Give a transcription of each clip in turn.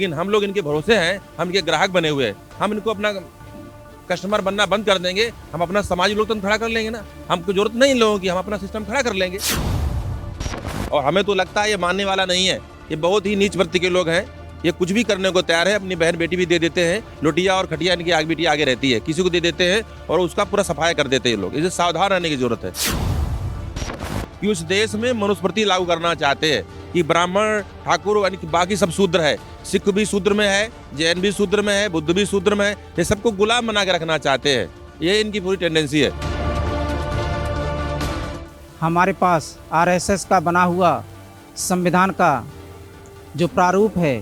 लेकिन हम लोग इनके भरोसे हैं, हम इनके ग्राहक बने हुए हैं। हम इनको अपना कस्टमर बनना बंद कर देंगे, हम अपना समाजी लोकतंत्र खड़ा कर लेंगे ना। हमको जरूरत नहीं इन लोगों की, हम अपना सिस्टम खड़ा कर लेंगे। और हमें तो लगता है ये मानने वाला नहीं है। ये बहुत ही नीच वृत्ति के लोग हैं। ये कुछ भी करने को तैयार है, अपनी बहन बेटी भी दे देते हैं। लोटिया और खटिया इनकी आग बेटी आगे रहती है, किसी को दे देते हैं और उसका पूरा सफाया कर देते हैं लोग। इसे सावधान रहने की जरूरत है कि उस देश में मनुस्मृति लागू करना चाहते हैं कि ब्राह्मण, ठाकुर यानी कि बाकी सब शूद्र है। सिख भी शूद्र में है, जैन भी शूद्र में है, बुद्ध भी शूद्र में है। ये सबको गुलाम बना के रखना चाहते हैं। ये इनकी पूरी टेंडेंसी है। हमारे पास आरएसएस का बना हुआ संविधान का जो प्रारूप है,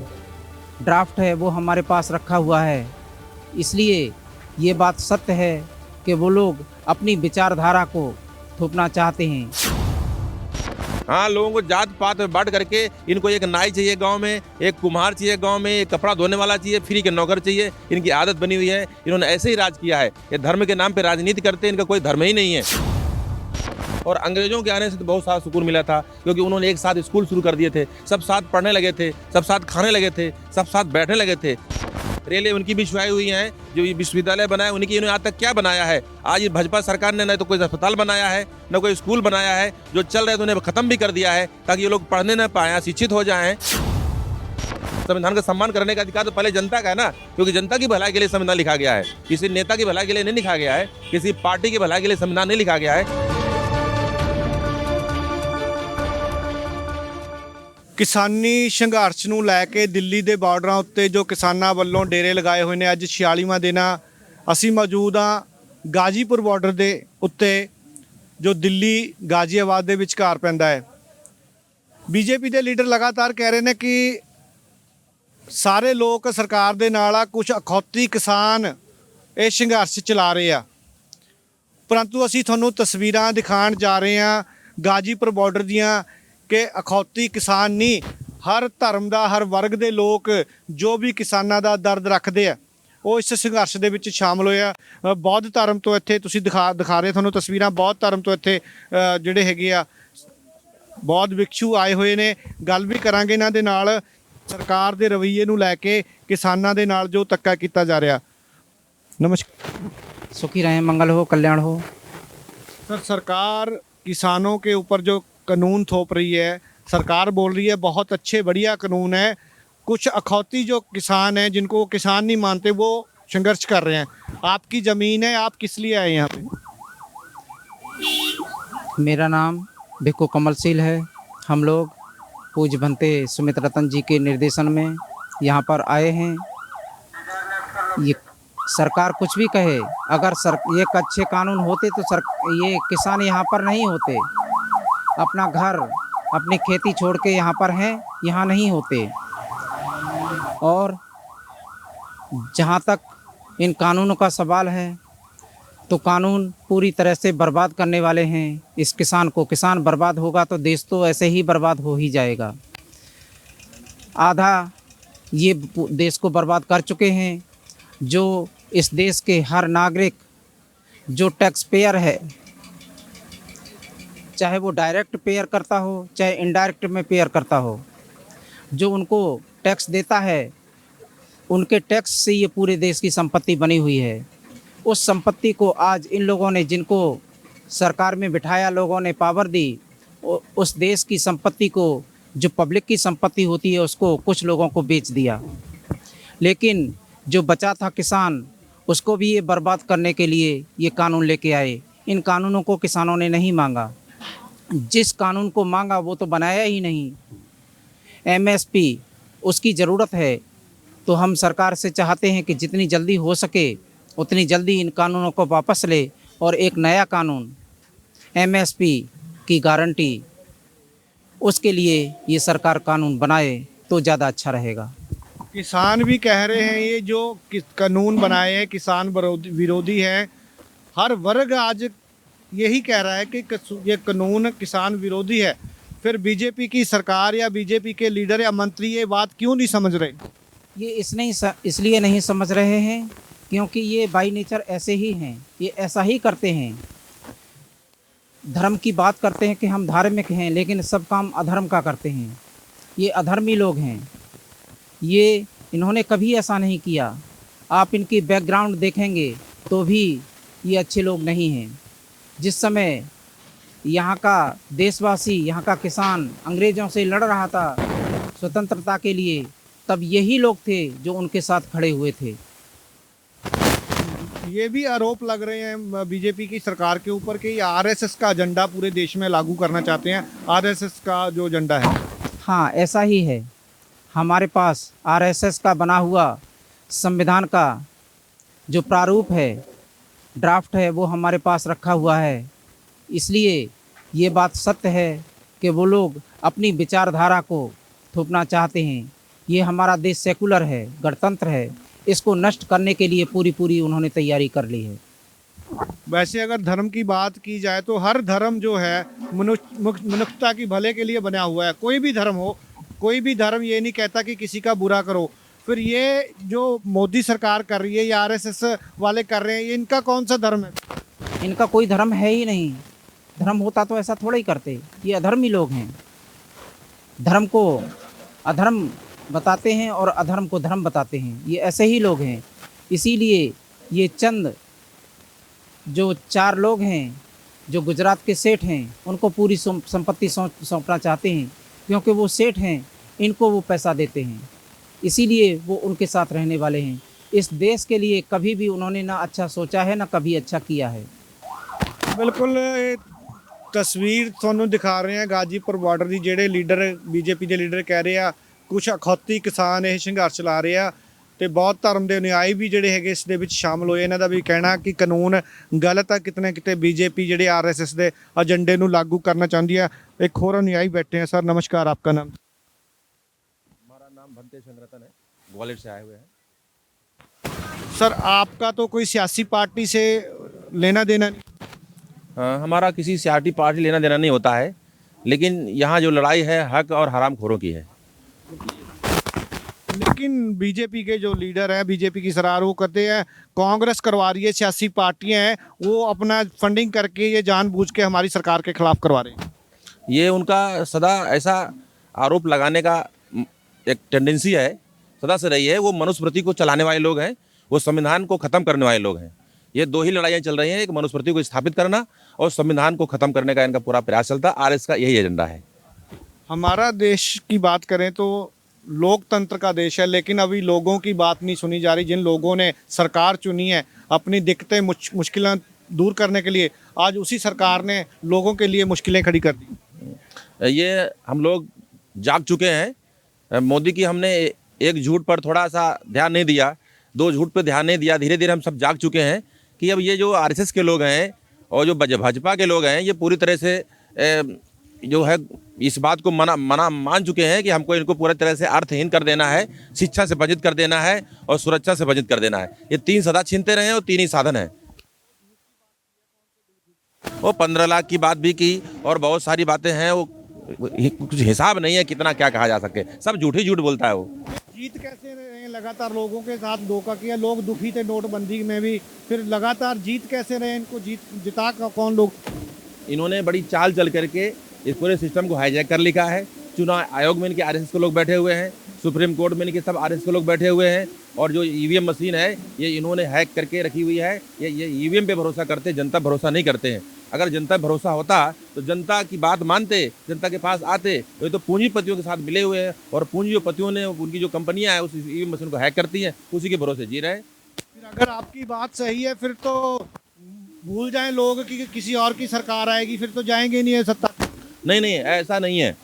ड्राफ्ट है, वो हमारे पास रखा हुआ है। इसलिए ये बात सत्य है कि वो लोग अपनी विचारधारा को थोपना चाहते हैं। हाँ, लोगों को जात पात में बांट करके इनको एक नाई चाहिए गांव में, एक कुम्हार चाहिए गांव में, एक कपड़ा धोने वाला चाहिए, फ्री के नौकर चाहिए। इनकी आदत बनी हुई है। इन्होंने ऐसे ही राज किया है। ये धर्म के नाम पे राजनीति करते हैं, इनका कोई धर्म ही नहीं है। और अंग्रेजों के आने से तो बहुत सारा सुकून मिला था, क्योंकि उन्होंने एक साथ स्कूल शुरू कर दिए थे। सब साथ पढ़ने लगे थे, सब साथ खाने लगे थे, सब साथ बैठने लगे थे। रेलें उनकी बिछवाई हुई हैं। जो ये विश्वविद्यालय बनाया उनकी, इन्होंने आज तक क्या बनाया है? आज ये भाजपा सरकार ने न तो कोई अस्पताल बनाया है, न कोई स्कूल बनाया है। जो चल रहे थे उन्हें खत्म भी कर दिया है, ताकि ये लोग पढ़ने न पाए, शिक्षित हो जाएं। संविधान का सम्मान करने का अधिकार तो पहले जनता का है ना, क्योंकि जनता की भलाई के लिए संविधान लिखा गया है। किसी नेता की भलाई के लिए नहीं लिखा गया है, किसी पार्टी की भलाई के लिए संविधान नहीं लिखा गया है। किसानी संघर्ष ਨੂੰ ਲੈ ਕੇ ਦਿੱਲੀ ਦੇ ਬਾਰਡਰਾਂ ਉੱਤੇ ਜੋ ਕਿਸਾਨਾਂ ਵੱਲੋਂ ਡੇਰੇ ਲਗਾਏ ਹੋਏ ਨੇ, ਅੱਜ 46ਵਾਂ ਦਿਨ ਆ। ਅਸੀਂ ਮੌਜੂਦ ਹਾਂ ਗਾਜ਼ੀਪੁਰ ਬਾਰਡਰ ਦੇ ਉੱਤੇ, ਜੋ ਦਿੱਲੀ ਗਾਜ਼ੀਆਬਾਦ ਦੇ ਵਿਚਕਾਰ ਪੈਂਦਾ ਹੈ। ਬੀਜੇਪੀ ਦੇ ਲੀਡਰ ਲਗਾਤਾਰ ਕਹਿ ਰਹੇ ਨੇ ਕਿ ਸਾਰੇ ਲੋਕ ਸਰਕਾਰ ਦੇ ਨਾਲ ਆ, ਕੁਝ ਅਖੌਤੀ ਕਿਸਾਨ ਇਹ ਸੰਘਰਸ਼ ਚਲਾ ਰਹੇ ਆ। ਪਰੰਤੂ ਅਸੀਂ ਤੁਹਾਨੂੰ ਤਸਵੀਰਾਂ ਦਿਖਾਉਣ ਜਾ ਰਹੇ ਹਾਂ ਗਾਜ਼ੀਪੁਰ ਬਾਰਡਰ ਦੀਆਂ ਕਿ ਅਖੌਤੀ ਕਿਸਾਨ ਨਹੀਂ, ਹਰ ਧਰਮ ਦਾ, ਹਰ ਵਰਗ ਦੇ ਲੋਕ ਜੋ ਵੀ ਕਿਸਾਨਾਂ ਦਾ ਦਰਦ ਰੱਖਦੇ ਆ, ਉਹ ਇਸ ਸੰਘਰਸ਼ ਦੇ ਵਿੱਚ ਸ਼ਾਮਲ ਹੋਏ ਆ। ਬੌਧ ਧਰਮ ਤੋਂ ਇੱਥੇ ਤੁਸੀਂ ਦਿਖਾ ਰਹੇ ਤੁਹਾਨੂੰ ਤਸਵੀਰਾਂ, ਬੌਧ ਧਰਮ ਤੋਂ ਇੱਥੇ ਜਿਹੜੇ ਹੈਗੇ ਆ ਬੌਧ ਭਿਕਸ਼ੂ ਆਏ ਹੋਏ ਨੇ। ਗੱਲ ਵੀ ਕਰਾਂਗੇ ਇਹਨਾਂ ਦੇ ਨਾਲ ਸਰਕਾਰ ਦੇ ਰਵੱਈਏ ਨੂੰ ਲੈ ਕੇ, ਕਿਸਾਨਾਂ ਦੇ ਨਾਲ ਜੋ ਧੱਕਾ ਕੀਤਾ ਜਾ ਰਿਹਾ। नमस्कार। सुखी रहें, मंगल हो, कल्याण हो। सर, सरकार किसानों के ऊपर जो कानून थोप रही है, सरकार बोल रही है बहुत अच्छे बढ़िया कानून है, कुछ अखौती जो किसान हैं जिनको किसान नहीं मानते वो संघर्ष कर रहे हैं। आपकी ज़मीन है, आप किस लिए आए यहाँ पे? मेरा नाम भिक्खू कमलशील है। हम लोग पूज्य भंते सुमित रतन जी के निर्देशन में यहाँ पर आए हैं। ये सरकार कुछ भी कहे, अगर ये अच्छे कानून होते तो ये किसान यहाँ पर नहीं होते। अपना घर, अपनी खेती छोड़ के यहाँ पर हैं, यहाँ नहीं होते। और जहाँ तक इन कानूनों का सवाल है, तो कानून पूरी तरह से बर्बाद करने वाले हैं इस किसान को। किसान बर्बाद होगा तो देश तो ऐसे ही बर्बाद हो ही जाएगा। आधा ये देश को बर्बाद कर चुके हैं। जो इस देश के हर नागरिक जो टैक्स पेयर है, चाहे वो डायरेक्ट पेयर करता हो चाहे इनडायरेक्ट में पेयर करता हो, जो उनको टैक्स देता है, उनके टैक्स से ये पूरे देश की संपत्ति बनी हुई है। उस संपत्ति को आज इन लोगों ने, जिनको सरकार में बिठाया, लोगों ने पावर दी, उस देश की संपत्ति को, जो पब्लिक की संपत्ति होती है, उसको कुछ लोगों को बेच दिया। लेकिन जो बचा था किसान, उसको भी ये बर्बाद करने के लिए ये कानून लेके आए। इन कानूनों को किसानों ने नहीं मांगा। जिस कानून को मांगा वो तो बनाया ही नहीं। एमएसपी उसकी ज़रूरत है, तो हम सरकार से चाहते हैं कि जितनी जल्दी हो सके उतनी जल्दी इन कानूनों को वापस ले और एक नया कानून एमएसपी की गारंटी, उसके लिए ये सरकार कानून बनाए तो ज़्यादा अच्छा रहेगा। किसान भी कह रहे हैं ये जो कानून बनाए हैं किसान विरोधी है। हर वर्ग आज यही कह रहा है कि ये कानून किसान विरोधी है। फिर बीजेपी की सरकार या बीजेपी के लीडर या मंत्री ये बात क्यों नहीं समझ रहे? ये इसलिए नहीं समझ रहे हैं क्योंकि ये बाई नेचर ऐसे ही हैं। ये ऐसा ही करते हैं। धर्म की बात करते हैं कि हम धार्मिक हैं, लेकिन सब काम अधर्म का करते हैं। ये अधर्मी लोग हैं। ये इन्होंने कभी ऐसा नहीं किया। आप इनकी बैकग्राउंड देखेंगे तो भी ये अच्छे लोग नहीं हैं। जिस समय यहाँ का देशवासी, यहाँ का किसान अंग्रेज़ों से लड़ रहा था स्वतंत्रता के लिए, तब यही लोग थे जो उनके साथ खड़े हुए थे। ये भी आरोप लग रहे हैं बीजेपी की सरकार के ऊपर कि आरएसएस का एजेंडा पूरे देश में लागू करना चाहते हैं। आरएसएस का जो एजेंडा है, हाँ, ऐसा ही है। हमारे पास आरएसएस का बना हुआ संविधान का जो प्रारूप है, ड्राफ्ट है, वो हमारे पास रखा हुआ है। इसलिए ये बात सत्य है कि वो लोग अपनी विचारधारा को थोपना चाहते हैं। ये हमारा देश सेकुलर है, गणतंत्र है, इसको नष्ट करने के लिए पूरी उन्होंने तैयारी कर ली है। वैसे अगर धर्म की बात की जाए तो हर धर्म जो है मनुष्यता की भले के लिए बना हुआ है। कोई भी धर्म हो, कोई भी धर्म ये नहीं कहता कि किसी का बुरा करो। फिर ये जो मोदी सरकार कर रही है या आरएसएस वाले कर रहे हैं, ये इनका कौन सा धर्म है? इनका कोई धर्म है ही नहीं। धर्म होता तो ऐसा थोड़ा ही करते। ये अधर्मी लोग हैं। धर्म को अधर्म बताते हैं और अधर्म को धर्म बताते हैं। ये ऐसे ही लोग हैं। इसीलिए ये चंद जो 4 लोग हैं जो गुजरात के सेठ हैं, उनको पूरी संपत्ति सौंपना चाहते हैं, क्योंकि वो सेठ हैं, इनको वो पैसा देते हैं। इसीलिए वो उनके साथ रहने वाले हैं। इस देश के लिए कभी भी उन्होंने ना अच्छा सोचा है, ना कभी अच्छा किया है। बिल्कुल तस्वीर ਤੁਹਾਨੂੰ ਦਿਖਾ ਰਹੇ ਹਾਂ ਗਾਜੀਪੁਰ ਬਾਰਡਰ ਦੀ, ਜਿਹੜੇ ਲੀਡਰ ਬੀਜੇਪੀ ਦੇ ਲੀਡਰ ਕਹਿ ਰਹੇ ਆ ਕੁਝ ਅਖੌਤੀ ਕਿਸਾਨ ਇਹ ਸੰਘਰਸ਼ ਚਲਾ ਰਹੇ ਆ ਤੇ ਬਹੁਤ ਧਰਮ ਦੇ ਅਨੁਯਾਈ ਵੀ ਜਿਹੜੇ ਹੈਗੇ ਇਸ ਦੇ ਵਿੱਚ ਸ਼ਾਮਲ ਹੋਏ। ਇਹਨਾਂ ਦਾ ਵੀ ਕਹਿਣਾ ਕਿ ਕਾਨੂੰਨ ਗਲਤ ਆ, ਕਿਤੇ ਨਾ ਕਿਤੇ ਬੀਜੇਪੀ ਜਿਹੜੇ ਆਰਐਸਐਸ ਦੇ ਏਜੰਡੇ ਨੂੰ ਲਾਗੂ ਕਰਨਾ ਚਾਹੁੰਦੀ ਆ। ਇੱਕ ਹੋਰ ਅਨੁਯਾਈ बैठे हैं। सर नमस्कार, आपका नाम? हमारा नाम भंते संग्रतन है, ग्वालियर से आए हुए हैं। सर आपका तो कोई सियासी पार्टी से लेना देना नहीं? हमारा किसी सियासी पार्टी लेना देना नहीं होता है, लेकिन यहाँ जो लड़ाई है हक और हरामखोरों की है। लेकिन बीजेपी के जो लीडर हैं, बीजेपी की सरकार, वो कहते हैं कांग्रेस करवा रही है, सियासी पार्टियां हैं वो अपना फंडिंग करके ये जानबूझ के हमारी सरकार के खिलाफ करवा रहे हैं। ये उनका सदा ऐसा आरोप लगाने का एक टेंडेंसी है, सदा से रही है। वो मनुस्मृति को चलाने वाले लोग हैं, वो संविधान को ख़त्म करने वाले लोग हैं। ये 2 ही लड़ाइयाँ चल रही हैं, एक मनुस्मृति को स्थापित करना और संविधान को ख़त्म करने का इनका पूरा प्रयास चलता है। आरएस का यही एजेंडा है। हमारा देश की बात करें तो लोकतंत्र का देश है, लेकिन अभी लोगों की बात नहीं सुनी जा रही। जिन लोगों ने सरकार चुनी है अपनी दिक्कतें मुश्किलें दूर करने के लिए, आज उसी सरकार ने लोगों के लिए मुश्किलें खड़ी कर दी। ये हम लोग जाग चुके हैं। मोदी की हमने एक झूठ पर थोड़ा सा ध्यान नहीं दिया, 2 झूठ पर ध्यान नहीं दिया। धीरे धीरे हम सब जाग चुके हैं कि अब ये जो आरएसएस के लोग हैं और जो भाजपा के लोग हैं, ये पूरी तरह से जो है इस बात को मान चुके हैं कि हमको इनको पूरी तरह से अर्थहीन कर देना है, शिक्षा से वंचित कर देना है और सुरक्षा से वंचित कर देना है। ये 3 सदा छीनते रहे और 3 ही साधन हैं। वो 15 लाख की बात भी की और बहुत सारी बातें हैं, वो कुछ हिसाब नहीं है कितना क्या कहा जा सके। सब झूठ ही झूठ बोलता है वो। जीत कैसे रहे हैं? लगातार लोगों के साथ धोखा किया, लोग दुखी थे नोटबंदी में भी, फिर लगातार जीत कैसे रहे? इनको जिता कौन लोग? इन्होंने बड़ी चाल चल करके इस पूरे सिस्टम को हाईजैक कर लिखा है। चुनाव आयोग में इनके आरएसएस के लोग बैठे हुए हैं, सुप्रीम कोर्ट में इनके सब आरएसएस के लोग बैठे हुए हैं और जो ईवीएम मशीन है ये इन्होंने हैक करके रखी हुई है। ये ईवीएम पे भरोसा करते, जनता भरोसा नहीं करते हैं। अगर जनता भरोसा होता तो जनता की बात मानते, जनता के पास आते। ये तो पूंजीपतियों के साथ मिले हुए हैं और पूंजीपतियों ने उनकी जो कंपनियां हैं उस ईवीएम मशीन को हैक करती हैं, उसी के भरोसे जी रहे हैं। फिर अगर आपकी बात सही है फिर तो भूल जाएं लोग कि किसी और की सरकार आएगी, फिर तो जाएंगे नहीं है सत्ता। नहीं, ऐसा नहीं है।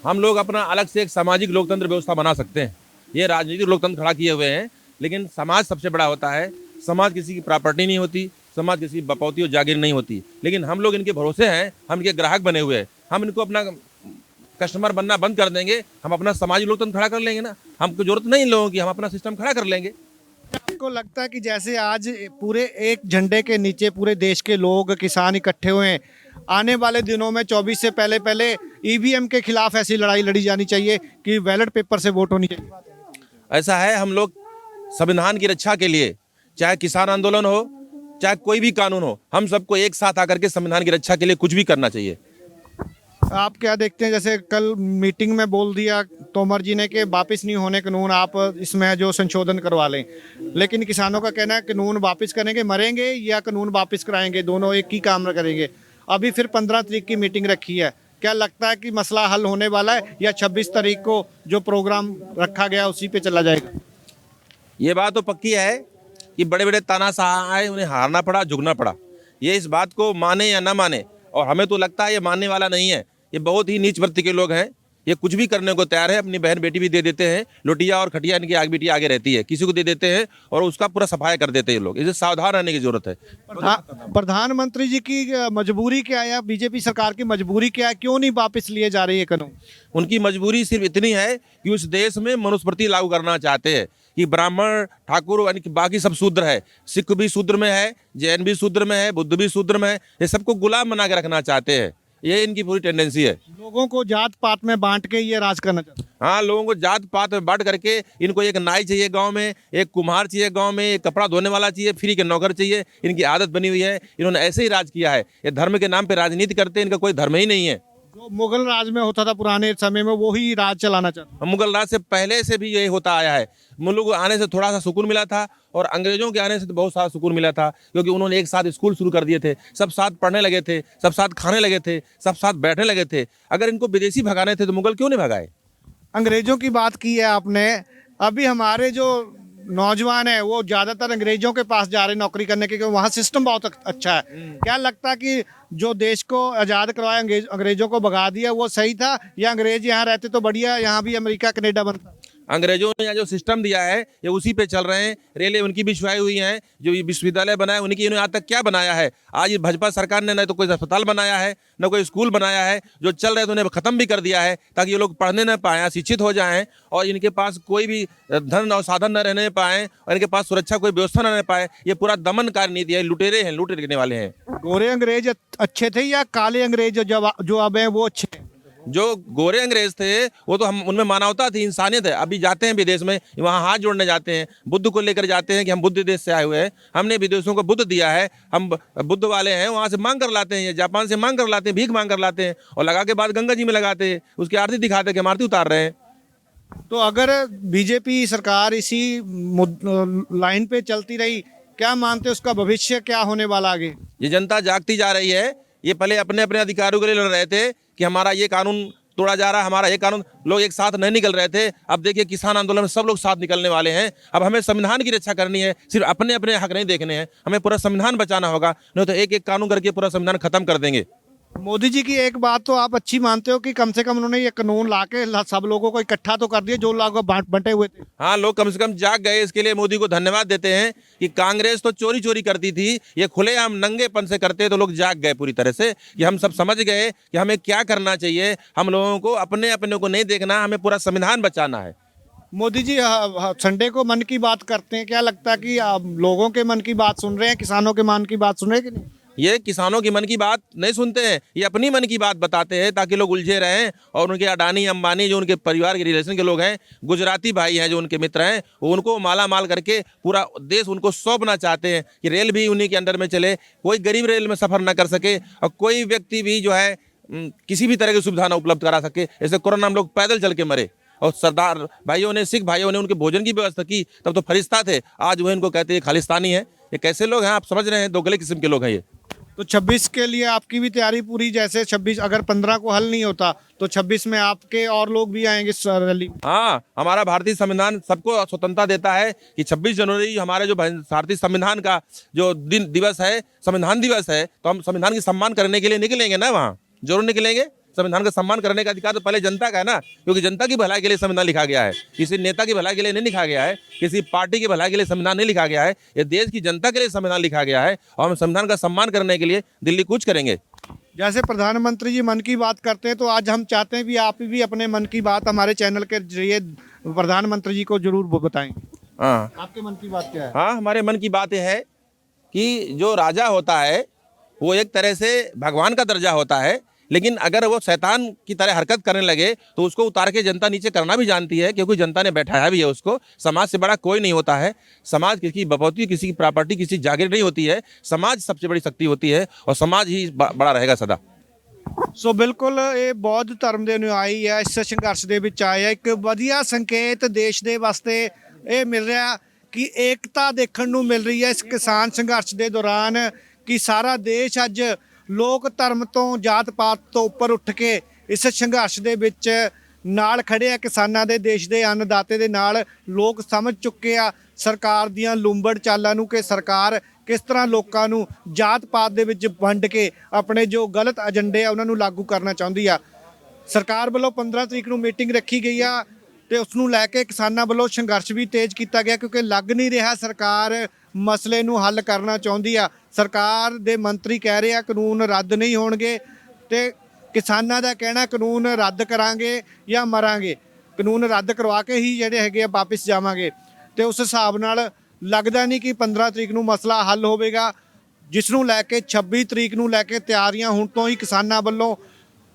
हम लोग अपना अलग से एक सामाजिक लोकतंत्र व्यवस्था बना सकते हैं। ये राजनीतिक लोकतंत्र खड़ा किए हुए हैं, लेकिन समाज सबसे बड़ा होता है। समाज किसी की प्रॉपर्टी नहीं होती, समाज किसी बपौती और जागीर नहीं होती। लेकिन हम लोग इनके भरोसे हैं, हम इनके ग्राहक बने हुए हैं। हम इनको अपना कस्टमर बनना बंद कर देंगे, हम अपना सामाजिक लोकतंत्र खड़ा कर लेंगे ना। हमको जरूरत नहीं लोगों की, हम अपना सिस्टम खड़ा कर लेंगे। आपको लगता है कि जैसे आज पूरे एक झंडे के नीचे पूरे देश के लोग, किसान इकट्ठे हुए हैं, आने वाले दिनों में 24 से पहले ईवीएम के खिलाफ ऐसी लड़ाई लड़ी जानी चाहिए कि बैलेट पेपर से वोट होनी चाहिए? ऐसा है, हम लोग संविधान की रक्षा के लिए, चाहे किसान आंदोलन हो, चाहे कोई भी कानून हो, हम सबको एक साथ आकर के संविधान की रक्षा के लिए कुछ भी करना चाहिए। आप क्या देखते हैं, जैसे कल मीटिंग में बोल दिया तोमर जी ने कि वापस नहीं होने कानून, आप इसमें जो संशोधन करवा लें, लेकिन किसानों का कहना है कानून वापस करेंगे, मरेंगे या कानून वापस कराएंगे, दोनों एक ही काम करेंगे। अभी फिर 15 तारीख की मीटिंग रखी है, क्या लगता है कि मसला हल होने वाला है या 26 तारीख को जो प्रोग्राम रखा गया उसी पे चला जाएगा? ये बात तो पक्की है कि बड़े बड़े तानाशाह आए, उन्हें हारना पड़ा, झुकना पड़ा। ये इस बात को माने या ना माने, और हमें तो लगता है ये मानने वाला नहीं है। ये बहुत ही नीच वृत्ति के लोग हैं, ये कुछ भी करने को तैयार है। अपनी बहन बेटी भी दे देते हैं, लोटिया और खटिया इनकी आग बेटी आगे रहती है, किसी को दे देते हैं और उसका पूरा सफाया कर देते हैं लोग। इसे सावधान रहने की जरूरत है। प्रधानमंत्री जी की मजबूरी क्या है या बीजेपी सरकार की मजबूरी क्या है, क्यों नहीं वापस लिए जा रही है कानून? उनकी मजबूरी सिर्फ इतनी है कि उस देश में मनुस्मृति लागू करना चाहते हैं कि ब्राह्मण, ठाकुर यानी कि बाकी सब शूद्र है, सिख भी शूद्र में है, जैन भी शूद्र में है, बुद्ध भी शूद्र में है, ये सबको गुलाम बना के रखना चाहते हैं। ये इनकी पूरी टेंडेंसी है। लोगों को जात पात में बांट के ये राज करना चाहते हैं। हाँ, लोगों को जात पात में बांट करके इनको एक नाई चाहिए गांव में, एक कुम्हार चाहिए गांव में, एक कपड़ा धोने वाला चाहिए, फ्री के नौकर चाहिए। इनकी आदत बनी हुई है, इन्होंने ऐसे ही राज किया है। ये धर्म के नाम पे राजनीति करते हैं, इनका कोई धर्म ही नहीं है। जो मुगल राज में होता था पुराने समय में, वो ही राज चलाना चाहते हैं। मुगल राज से पहले से भी यही होता आया है। मुल्क आने से थोड़ा सा सुकून मिला था और अंग्रेजों के आने से तो बहुत सारा सुकून मिला था, क्योंकि उन्होंने एक साथ स्कूल शुरू कर दिए थे, सब साथ पढ़ने लगे थे, सब साथ खाने लगे थे, सब साथ बैठने लगे थे। अगर इनको विदेशी भगाने थे तो मुगल क्यों नहीं भगाए? अंग्रेजों की बात की है आपने, अभी हमारे जो नौजवान है वो ज्यादातर अंग्रेजों के पास जा रहे हैं नौकरी करने के, क्योंकि वहाँ सिस्टम बहुत अच्छा है। क्या लगता है कि जो देश को आज़ाद करवाया अंग्रेजों को भगा दिया वो सही था, या अंग्रेज यहाँ रहते तो बढ़िया, यहाँ भी अमेरिका कनाडा बनता? अंग्रेजों ने यहाँ जो सिस्टम दिया है ये उसी पे चल रहे हैं। रेलें उनकी बिछवाई हुई हैं, जो ये विश्वविद्यालय बनाए उनकी, इन्होंने आज तक क्या बनाया है? आज ये भाजपा सरकार ने न तो कोई अस्पताल बनाया है, न कोई स्कूल बनाया है। जो चल रहे थे उन्हें खत्म भी कर दिया है, ताकि ये लोग पढ़ने न पाएँ, शिक्षित हो जाएं, और इनके पास कोई भी धन और साधन न रहने पाएँ, और इनके पास सुरक्षा कोई व्यवस्था न रह पाए। ये पूरा दमनकारी नीति है, लुटेरे हैं, लूट लेने वाले हैं। गोरे अंग्रेज अच्छे थे या काले अंग्रेज जो अब हैं वो अच्छे? जो गोरे अंग्रेज थे वो तो हम, उनमें मानवता थी, इंसानियत है। अभी जाते हैं विदेश में, वहाँ हाथ जोड़ने जाते हैं, बुद्ध को लेकर जाते हैं कि हम बुद्ध देश से आए हुए हैं, हमने विदेशों को बुद्ध दिया है, हम बुद्ध वाले हैं। वहाँ से मांग कर लाते हैं, जापान से मांग कर लाते हैं, भीख मांग कर लाते हैं, और लगा के बाद गंगा जी में लगाते हैं, उसकी आरती दिखाते हैं कि हम आरती उतार रहे हैं। तो अगर बीजेपी सरकार इसी लाइन पे चलती रही, क्या मानते उसका भविष्य क्या होने वाला आगे? ये जनता जागती जा रही है। ये पहले अपने अपने अधिकारों के लिए लड़ रहे थे कि हमारा ये कानून तोड़ा जा रहा है, हमारा ये कानून, लोग एक साथ नहीं निकल रहे थे। अब देखिए किसान आंदोलन में सब लोग साथ निकलने वाले हैं। अब हमें संविधान की रक्षा करनी है, सिर्फ अपने अपने हक नहीं देखने हैं, हमें पूरा संविधान बचाना होगा, नहीं तो एक एक कानून करके पूरा संविधान खत्म कर देंगे। मोदी जी की एक बात तो आप अच्छी मानते हो कि कम से कम उन्होंने ये कानून लाके सब लोगों को इकट्ठा तो कर दिया जो लोग बंटे हुए थे। हाँ, लोग कम से कम जाग गए। इसके लिए मोदी को धन्यवाद देते हैं कि कांग्रेस तो चोरी चोरी करती थी, ये खुलेआम नंगेपन से करते, तो लोग जाग गए पूरी तरह से कि हम सब समझ गए कि हमें क्या करना चाहिए। हम लोगों को अपने अपने को नहीं देखना, हमें पूरा संविधान बचाना है। मोदी जी संडे को मन की बात करते हैं, क्या लगता है कि आप लोगों के मन की बात सुन रहे हैं, किसानों के मन की बात सुन रहे हैं कि नहीं? ये किसानों की मन की बात नहीं सुनते हैं, ये अपनी मन की बात बताते हैं ताकि लोग उलझे रहें। और उनके अडानी अंबानी जो उनके परिवार के रिलेशन के लोग हैं, गुजराती भाई हैं जो उनके मित्र हैं, वो उनको माला माल करके पूरा देश उनको सौंपना चाहते हैं कि रेल भी उन्हीं के अंडर में चले, कोई गरीब रेल में सफ़र ना कर सके, और कोई व्यक्ति भी जो है किसी भी तरह की सुविधा ना उपलब्ध करा सके। ऐसे कोरोना में लोग पैदल चल के मरे, और सरदार भाइयों ने, सिख भाइयों ने उनके भोजन की व्यवस्था की, तब तो फरिश्ता थे। आज वो इनको कहते हैं खालिस्तानी है। ये कैसे लोग हैं आप समझ रहे हैं, दोगले किस्म के लोग हैं ये। तो 26 के लिए आपकी भी तैयारी पूरी? जैसे 26 अगर 15 को हल नहीं होता तो 26 में आपके और लोग भी आएंगे रैली? हाँ, हमारा भारतीय संविधान सबको स्वतंत्रता देता है कि 26 जनवरी हमारे जो भारतीय संविधान का जो दिवस है, संविधान दिवस है, तो हम संविधान की सम्मान करने के लिए निकलेंगे ना, वहाँ जरूर निकलेंगे। संविधान का सम्मान करने का अधिकार तो पहले जनता का है ना, क्योंकि जनता की भलाई के लिए संविधान लिखा गया है, किसी नेता की भलाई के लिए नहीं लिखा गया है, किसी पार्टी की भलाई के लिए संविधान नहीं लिखा गया है। ये देश की जनता के लिए संविधान लिखा गया है, और हम संविधान का सम्मान करने के लिए दिल्ली कूच करेंगे। जैसे प्रधानमंत्री जी मन की बात करते हैं, तो आज हम चाहते हैं कि आप भी अपने मन की बात हमारे चैनल के जरिए प्रधानमंत्री जी को जरूर बताएं। हाँ, आपके मन की बात क्या है? हाँ, हमारे मन की बात यह है कि जो राजा होता है वो एक तरह से भगवान का दर्जा होता है, लेकिन अगर वो शैतान की तरह हरकत करने लगे तो उसको उतार के जनता नीचे करना भी जानती है, क्योंकि जनता ने बैठाया भी है उसको। समाज से बड़ा कोई नहीं होता है। समाज किसी की बपौती, किसी की प्रॉपर्टी, किसी की जागीर नहीं होती है। समाज सबसे बड़ी शक्ति होती है, और समाज ही बड़ा रहेगा सदा। ਸੋ ਬਿਲਕੁਲ ਇਹ ਬੌਧ ਧਰਮ ਦੇ ਅਨੁਯਾਈ ਆ ਇਸ ਸੰਘਰਸ਼ ਦੇ ਵਿੱਚ ਆਏ ਆ। ਇੱਕ ਵਧੀਆ ਸੰਕੇਤ ਦੇਸ਼ ਦੇ ਵਾਸਤੇ ਇਹ ਮਿਲ ਰਿਹਾ ਕਿ ਏਕਤਾ ਦੇਖਣ ਨੂੰ ਮਿਲ ਰਹੀ ਹੈ ਇਸ ਕਿਸਾਨ ਸੰਘਰਸ਼ ਦੇ ਦੌਰਾਨ, ਕਿ ਸਾਰਾ ਦੇਸ਼ ਅੱਜ ਲੋਕ ਧਰਮ ਤੋਂ ਜਾਤ ਪਾਤ ਤੋਂ ਉੱਪਰ ਉੱਠ ਕੇ ਇਸ ਸੰਘਰਸ਼ ਦੇ ਵਿੱਚ ਨਾਲ ਖੜੇ ਆ। ਕਿਸਾਨਾਂ ਦੇ, ਦੇਸ਼ ਦੇ ਅੰਨਦਾਤੇ ਦੇ ਨਾਲ ਲੋਕ ਸਮਝ ਚੁੱਕੇ ਆ ਸਰਕਾਰ ਦੀਆਂ ਲੁੰਬੜ ਚਾਲਾਂ ਨੂੰ, ਕਿ ਸਰਕਾਰ ਕਿਸ ਤਰ੍ਹਾਂ ਲੋਕਾਂ ਨੂੰ ਜਾਤ ਪਾਤ ਦੇ ਵਿੱਚ ਵੰਡ ਕੇ ਆਪਣੇ ਜੋ ਗਲਤ ਏਜੰਡੇ ਆ ਉਹਨਾਂ ਨੂੰ ਲਾਗੂ ਕਰਨਾ ਚਾਹੁੰਦੀ ਆ। ਸਰਕਾਰ ਵੱਲੋਂ 15 ਤਰੀਕ ਨੂੰ ਮੀਟਿੰਗ ਰੱਖੀ ਗਈ ਆ ਤੇ ਉਸ ਨੂੰ ਲੈ ਕੇ ਕਿਸਾਨਾਂ ਵੱਲੋਂ ਸੰਘਰਸ਼ ਵੀ ਤੇਜ਼ ਕੀਤਾ ਗਿਆ, ਕਿਉਂਕਿ ਲੱਗ ਨਹੀਂ ਰਿਹਾ ਸਰਕਾਰ ਮਸਲੇ ਨੂੰ ਹੱਲ ਕਰਨਾ ਚਾਹੁੰਦੀ ਆ। ਸਰਕਾਰ ਦੇ ਮੰਤਰੀ ਕਹਿ ਰਹੇ ਆ ਕਾਨੂੰਨ ਰੱਦ ਨਹੀਂ ਹੋਣਗੇ, ਤੇ ਕਿਸਾਨਾਂ ਦਾ ਕਹਿਣਾ ਕਾਨੂੰਨ ਰੱਦ ਕਰਾਂਗੇ ਜਾਂ ਮਰਾਂਗੇ, ਕਾਨੂੰਨ ਰੱਦ ਕਰਵਾ ਕੇ ਹੀ ਜਿਹੜੇ ਹੈਗੇ ਆ ਵਾਪਸ ਜਾਵਾਂਗੇ। ਤੇ ਉਸ ਹਿਸਾਬ ਨਾਲ ਲੱਗਦਾ ਨਹੀਂ ਕਿ 15 ਤਰੀਕ ਨੂੰ ਮਸਲਾ ਹੱਲ ਹੋਵੇਗਾ, ਜਿਸ ਨੂੰ ਲੈ ਕੇ 26 ਤਰੀਕ ਨੂੰ ਲੈ ਕੇ ਤਿਆਰੀਆਂ ਹੁਣ ਤੋਂ ਹੀ ਕਿਸਾਨਾਂ ਵੱਲੋਂ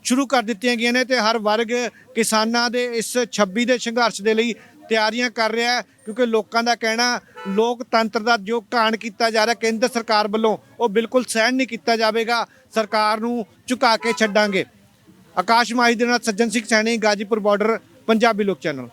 ਸ਼ੁਰੂ ਕਰ ਦਿੱਤੀਆਂ ਗਈਆਂ ਨੇ, ਤੇ ਹਰ ਵਰਗ ਕਿਸਾਨਾਂ ਦੇ ਇਸ 26 ਦੇ ਸੰਘਰਸ਼ ਦੇ ਲਈ ਤਿਆਰੀਆਂ ਕਰ ਰਿਹਾ ਹੈ, ਕਿਉਂਕਿ ਲੋਕਾਂ ਦਾ ਕਹਿਣਾ ਲੋਕਤੰਤਰ ਦਾ ਜੋ ਘਾਣ ਕੀਤਾ ਜਾ ਰਿਹਾ ਕੇਂਦਰ ਸਰਕਾਰ ਵੱਲੋਂ ਉਹ ਬਿਲਕੁਲ ਸਹਿਣ ਨਹੀਂ ਕੀਤਾ ਜਾਵੇਗਾ। ਸਰਕਾਰ ਨੂੰ ਝੁਕਾ ਕੇ ਛੱਡਾਂਗੇ। ਆਕਾਸ਼ ਮਾਹੀ ਦੇ ਨਾਲ ਸੱਜਣ ਸਿੰਘ ਸੈਣੀ, ਗਾਜੀਪੁਰ ਬਾਰਡਰ, ਪੰਜਾਬੀ ਲੋਕ ਚੈਨਲ।